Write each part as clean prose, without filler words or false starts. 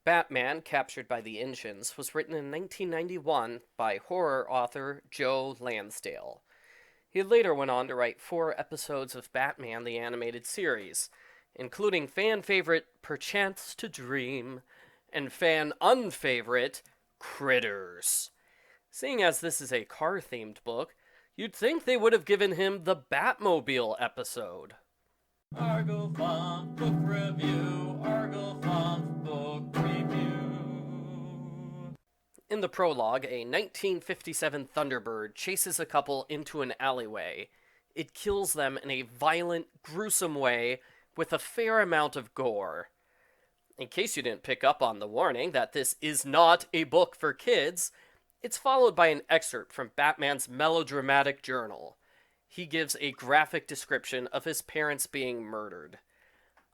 Batman, Captured by the Engines, was written in 1991 by horror author Joe Lansdale. He later went on to write 4 episodes of Batman the Animated Series, including fan favorite Perchance to Dream and fan unfavorite Critters. Seeing as this is a car themed book, you'd think they would have given him the Batmobile episode. Argo Font Book Review, Argo Font Book Review. In the prologue, a 1957 Thunderbird chases a couple into an alleyway. It kills them in a violent, gruesome way with a fair amount of gore. In case you didn't pick up on the warning that this is not a book for kids, it's followed by an excerpt from Batman's melodramatic journal. He gives a graphic description of his parents being murdered.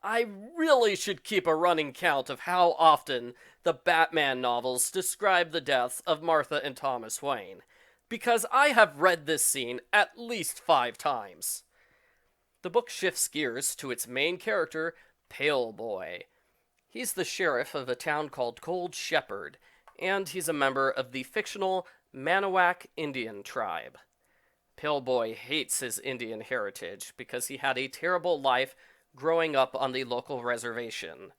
I really should keep a running count of how often the Batman novels describe the deaths of Martha and Thomas Wayne, because I have read this scene at least 5 times. The book shifts gears to its main character, Pale Boy. He's the sheriff of a town called Cold Shepherd, and he's a member of the fictional Manawac Indian tribe. Pale Boy hates his Indian heritage because he had a terrible life growing up on the local reservation.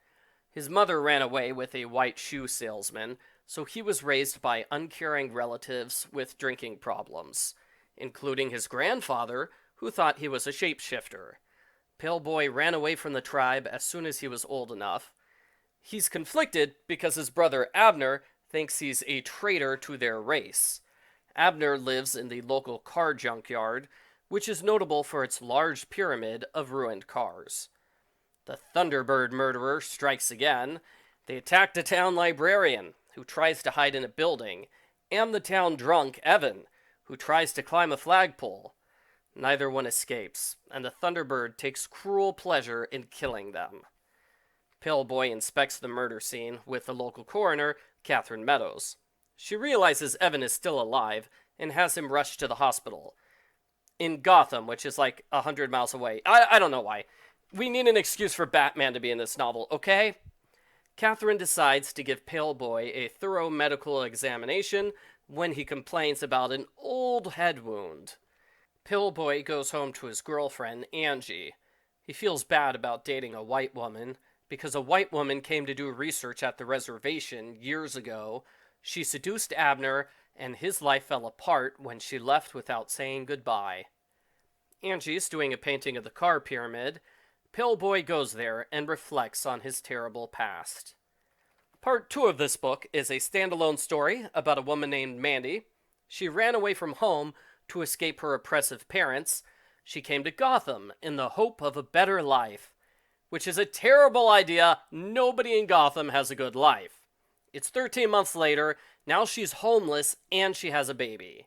His mother ran away with a white shoe salesman, so he was raised by uncaring relatives with drinking problems, including his grandfather, who thought he was a shapeshifter. Pale Boy ran away from the tribe as soon as he was old enough. He's conflicted because his brother Abner thinks he's a traitor to their race. Abner lives in the local car junkyard, which is notable for its large pyramid of ruined cars. The Thunderbird murderer strikes again. They attack the town librarian, who tries to hide in a building, and the town drunk, Evan, who tries to climb a flagpole. Neither one escapes, and the Thunderbird takes cruel pleasure in killing them. Pale Boy inspects the murder scene with the local coroner, Catherine Meadows. She realizes Evan is still alive and has him rushed to the hospital. In Gotham, which is like 100 miles away. I don't know why. We need an excuse for Batman to be in this novel, okay? Catherine decides to give Pale Boy a thorough medical examination when he complains about an old head wound. Pale Boy goes home to his girlfriend, Angie. He feels bad about dating a white woman because a white woman came to do research at the reservation years ago. She seduced Abner, and his life fell apart when she left without saying goodbye. Angie's doing a painting of the car pyramid. Pale Boy goes there and reflects on his terrible past. Part 2 of this book is a standalone story about a woman named Mandy. She ran away from home to escape her oppressive parents. She came to Gotham in the hope of a better life, which is a terrible idea. Nobody in Gotham has a good life. It's 13 months later, now she's homeless and she has a baby.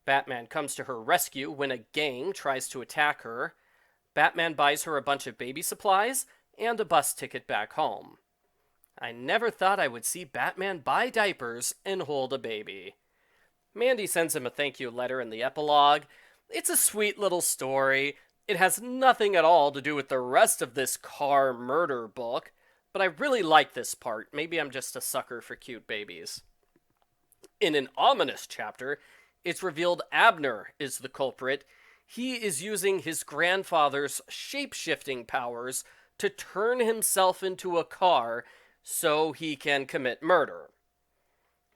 Batman comes to her rescue when a gang tries to attack her. Batman buys her a bunch of baby supplies and a bus ticket back home. I never thought I would see Batman buy diapers and hold a baby. Mandy sends him a thank you letter in the epilogue. It's a sweet little story. It has nothing at all to do with the rest of this car murder book. But I really like this part. Maybe I'm just a sucker for cute babies. In an ominous chapter, it's revealed Abner is the culprit. He is using his grandfather's shape-shifting powers to turn himself into a car so he can commit murder.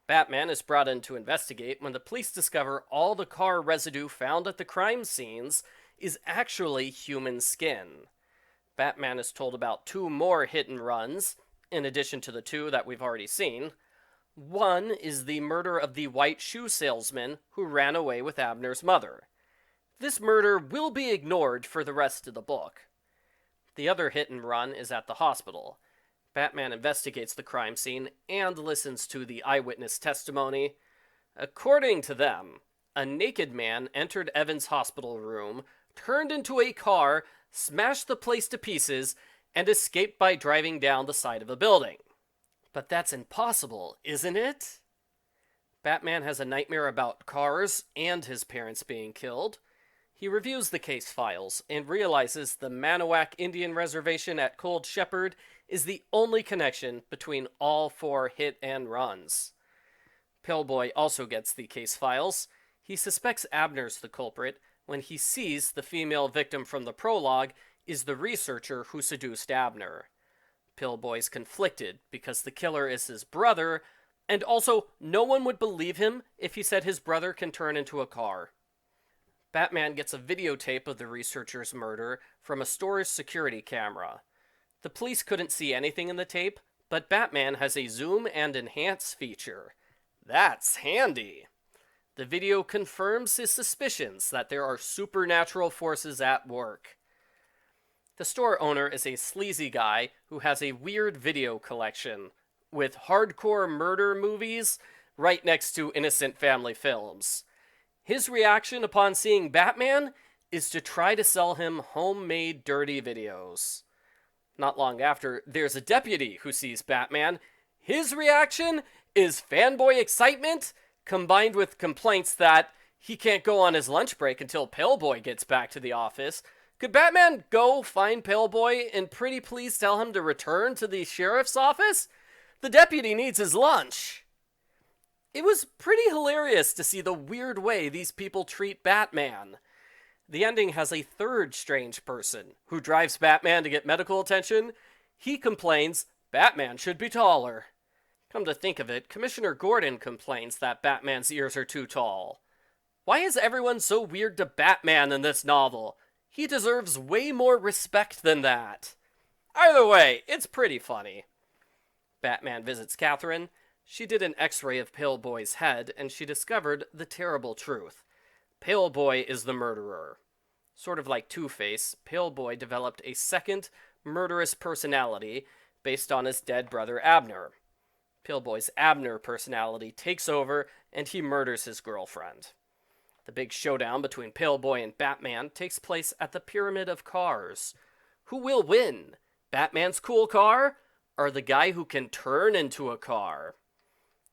Batman is brought in to investigate when the police discover all the car residue found at the crime scenes is actually human skin. Batman is told about 2 more hit and runs, in addition to the 2 that we've already seen. One is the murder of the white shoe salesman who ran away with Abner's mother. This murder will be ignored for the rest of the book. The other hit and run is at the hospital. Batman investigates the crime scene and listens to the eyewitness testimony. According to them, a naked man entered Evan's hospital room, turned into a car, smashed the place to pieces, and escaped by driving down the side of a building. But that's impossible, isn't it? Batman has a nightmare about cars and his parents being killed. He reviews the case files and realizes the Manawac Indian Reservation at Cold Shepherd is the only connection between all 4 hit and runs. Pillboy also gets the case files. He suspects Abner's the culprit when he sees the female victim from the prologue is the researcher who seduced Abner. Pillboy's conflicted because the killer is his brother, and also no one would believe him if he said his brother can turn into a car. Batman gets a videotape of the researcher's murder from a store's security camera. The police couldn't see anything in the tape, but Batman has a zoom and enhance feature. That's handy. The video confirms his suspicions that there are supernatural forces at work. The store owner is a sleazy guy who has a weird video collection, with hardcore murder movies right next to innocent family films. His reaction upon seeing Batman is to try to sell him homemade dirty videos. Not long after, there's a deputy who sees Batman. His reaction is fanboy excitement combined with complaints that he can't go on his lunch break until Pillboy gets back to the office. Could Batman go find Pillboy and pretty please tell him to return to the sheriff's office? The deputy needs his lunch. It was pretty hilarious to see the weird way these people treat Batman. The ending has a third strange person who drives Batman to get medical attention. He complains Batman should be taller. Come to think of it, Commissioner Gordon complains that Batman's ears are too tall. Why is everyone so weird to Batman in this novel? He deserves way more respect than that. Either way, it's pretty funny. Batman visits Catherine. She did an x-ray of Pillboy's head, and she discovered the terrible truth. Pillboy is the murderer. Sort of like Two-Face, Pillboy developed a second, murderous personality based on his dead brother Abner. Pillboy's Abner personality takes over, and he murders his girlfriend. The big showdown between Pillboy and Batman takes place at the Pyramid of Cars. Who will win? Batman's cool car, or the guy who can turn into a car?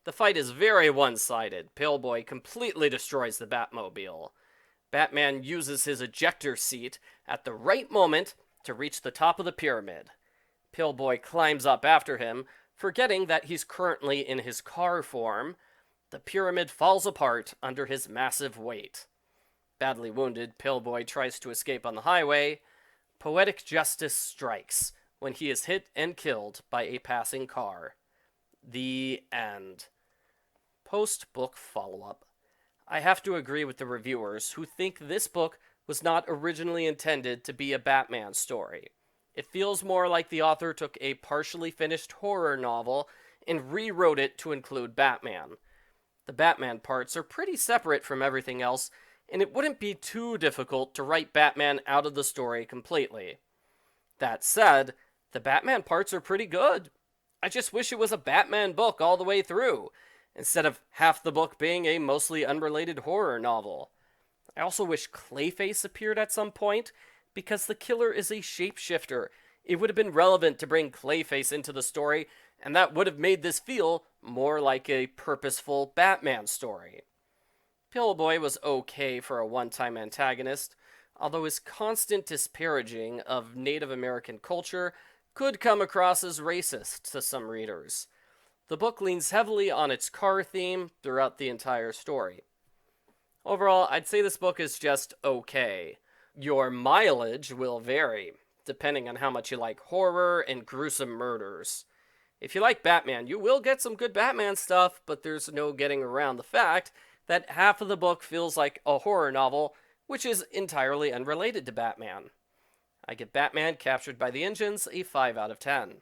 The fight is very one-sided. Pillboy completely destroys the Batmobile. Batman uses his ejector seat at the right moment to reach the top of the pyramid. Pillboy climbs up after him, forgetting that he's currently in his car form. The pyramid falls apart under his massive weight. Badly wounded, Pillboy tries to escape on the highway. Poetic justice strikes when he is hit and killed by a passing car. The end. Post-book follow-up. I have to agree with the reviewers who think this book was not originally intended to be a Batman story. It feels more like the author took a partially finished horror novel and rewrote it to include Batman. The Batman parts are pretty separate from everything else, and it wouldn't be too difficult to write Batman out of the story completely. That said, the Batman parts are pretty good. I just wish it was a Batman book all the way through, instead of half the book being a mostly unrelated horror novel. I also wish Clayface appeared at some point, because the killer is a shapeshifter. It would have been relevant to bring Clayface into the story, and that would have made this feel more like a purposeful Batman story. Pillboy was okay for a one-time antagonist, although his constant disparaging of Native American culture could come across as racist to some readers. The book leans heavily on its car theme throughout the entire story. Overall, I'd say this book is just okay. Your mileage will vary, depending on how much you like horror and gruesome murders. If you like Batman, you will get some good Batman stuff, but there's no getting around the fact that half of the book feels like a horror novel, which is entirely unrelated to Batman. I give Batman Captured by the Engines a 5 out of 10.